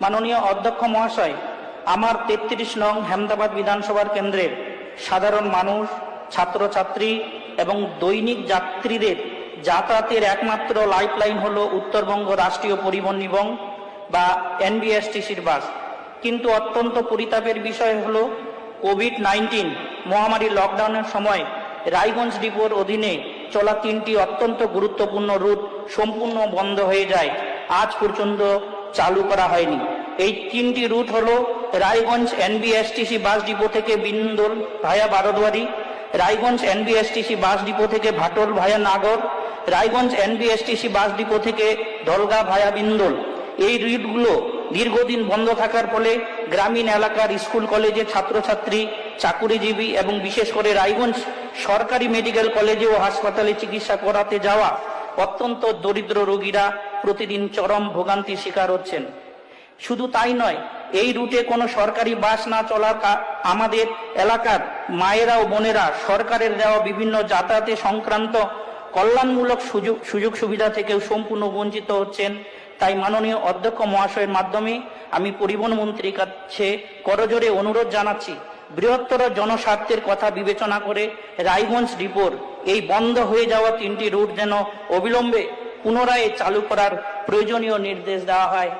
মাননীয় অধ্যক্ষ মহাশয়, আমার 33 নং হেমদাবাদ বিধানসভার কেন্দ্রের সাধারণ মানুষ, ছাত্রছাত্রী এবং দৈনিক যাত্রীদের যাতায়াতের একমাত্র লাইফলাইন হলো উত্তরবঙ্গ রাষ্ট্রীয় পরিবহন নিগম বা এনবিএসটিসির বাস। কিন্তু অত্যন্ত পরিতাপের বিষয় হলো কোভিড-19 মহামারী লকডাউনের সময় রায়গঞ্জ ডিপোর অধীনে চলা 3টি অত্যন্ত গুরুত্বপূর্ণ রুট সম্পূর্ণ বন্ধ হয়ে যায়, আজ পর্যন্ত চালু করা হয়নি। এই 3টি রুট হলো রায়গঞ্জ এনবিএসটিসি বাস ডিপো থেকে বিন্দুল ভায়া Baroduari, Raiganj NBSTC bus depot থেকে ভাটল ভায়া নাগর, রায়গঞ্জ এনবিএসটিসি বাস ডিপো থেকে দলগা ভায়া বিন্দুল। এই রুটগুলো দীর্ঘদিন বন্ধ থাকার ফলে গ্রামীণ এলাকার স্কুল কলেজে ছাত্রছাত্রী, চাকুরিজীবী এবং বিশেষ করে রায়গঞ্জ সরকারি মেডিকেল কলেজে ও হাসপাতালে চিকিৎসা করাতে যাওয়া অত্যন্ত দরিদ্র রোগীরা প্রতিদিন চরম ভোগান্তির শিকার হচ্ছেন। শুধু তাই নয়, এই রুটে কোনো সরকারি বাস না চলার আমাদের এলাকার মায়েরা ও বোনেরা সরকারের দেওয়া বিভিন্ন যাতায়াতে সংক্রান্ত কল্যাণমূলক সুযোগ সুবিধা থেকেও সম্পূর্ণ বঞ্চিত হচ্ছেন। তাই মাননীয় অধ্যক্ষ মহাশয়ের মাধ্যমে আমি পরিবহন মন্ত্রীর কাছে করজোড়ে অনুরোধ জানাচ্ছি, বৃহত্তর জনস্বার্থের কথা বিবেচনা করে রায়গঞ্জ ডিপোর এই বন্ধ হয়ে যাওয়া 3টি রুট যেন অবিলম্বে পুনরায় চালু করার প্রয়োজনীয় নির্দেশ দেওয়া হয়।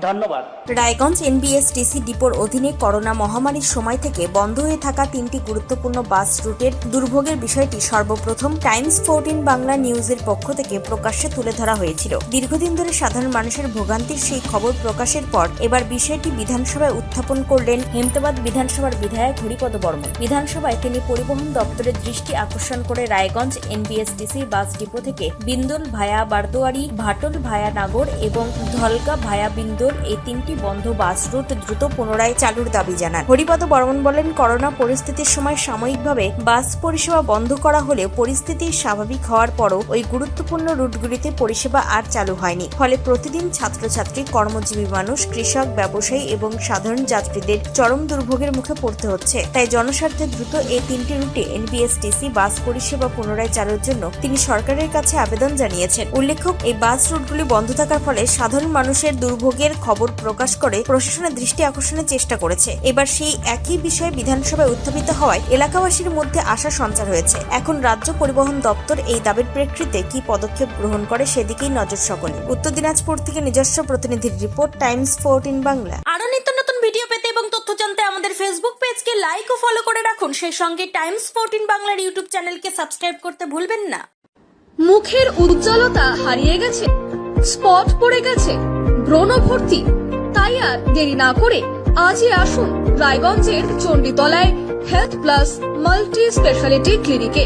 ধন্যবাদ। রায়গঞ্জ এনবিএসটিসি ডিপোর অধীনে করোনা মহামারীর সময় থেকে বন্ধ হয়ে থাকা 3টি গুরুত্বপূর্ণ বাস রুটের দুর্ভোগের বিষয়টি সর্বপ্রথম টাইমস 14 বাংলা নিউজের পক্ষ থেকে প্রকাশ্যে তুলে ধরা হয়েছিল। দীর্ঘদিন ধরে সাধারণ মানুষের ভোগান্তির সেই খবর প্রকাশের পর এবার বিষয়টি বিধানসভায় উত্থাপন করলেন হেমদাবাদ বিধানসভার বিধায়ক হরিপদ বর্মন। বিধানসভায় তিনি পরিবহন দপ্তরের দৃষ্টি আকর্ষণ করে রায়গঞ্জ এনবিএসটিসি বাস ডিপো থেকে বিন্দুল ভায়া বারদুয়ারি, ভাটল ভায়া নাগর এবং ধলগা ভায়া বিন্দুল এই 3টি বন্ধ বাস রুট দ্রুত পুনরায় চালুর দাবি জানান। হরিপদ বর্মন বলেন, করোনা পরিস্থিতির সময় সাময়িকভাবে বাস পরিষেবা বন্ধ করা হলেও পরিস্থিতি স্বাভাবিক হওয়ার পরও ওই গুরুত্বপূর্ণ রুটগুলিতে পরিষেবা আর চালু হয়নি। ফলে প্রতিদিন ছাত্রছাত্রী, কর্মজীবী মানুষ, কৃষক, ব্যবসায়ী এবং সাধারণ যাত্রীদের চরম দুর্ভোগের মুখে পড়তে হচ্ছে। তাই জনস্বার্থে দ্রুত এই 3টি রুটে এনবিএসটিসি বাস পরিষেবা পুনরায় চালুর জন্য তিনি সরকারের কাছে আবেদন জানিয়েছেন। উল্লেখ্য, এই বাস রুটগুলি বন্ধ থাকার ফলে সাধারণ মানুষের দুর্ভোগের খবর প্রকাশ করে প্রশাসনের দৃষ্টি আকর্ষণের চেষ্টা করেছে। এবার সেই একই বিষয়ে বিধানসভায় উত্থাপিত হওয়ায় এলাকাবাসীর মধ্যে আশা সঞ্চার হয়েছে। এখন রাজ্য পরিবহন দপ্তর এই দাবির প্রেক্ষিতে কি পদক্ষেপ গ্রহণ করে সেদিকেই নজর সকলে। উত্তর দিনাজপুর থেকে নিজস্ব প্রতিনিধির রিপোর্ট, টাইমস 14 বাংলা। আরো নিত্য নতুন ভিডিও পেতে এবং তথ্য জানতে আমাদের ফেসবুক পেজকে লাইক ও ফলো করে রাখুন। সেই সঙ্গে টাইমস 14 বাংলার ইউটিউব চ্যানেলকে সাবস্ক্রাইব করতে ভুলবেন না। মুখের উজ্জ্বলতা হারিয়ে গেছে, স্পট পড়ে গেছে, ব্রণ ভর্তি, তাই আর দেরি না করে আজই আসুন রায়গঞ্জের চণ্ডীতলায় হেলথ প্লাস মাল্টি স্পেশালিটি ক্লিনিকে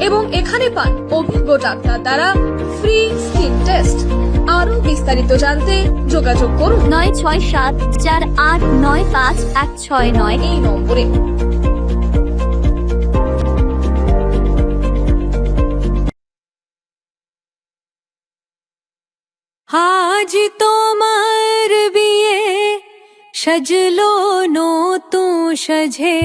এবং এখানে পান অভিজ্ঞ ডাক্তার দ্বারা ফ্রি স্কিন টেস্ট। আরো বিস্তারিত জানতে যোগাযোগ করুন 9674895169 এই নম্বরে। আজ তোমার বিয়ে সাজলো নতুন সাজে।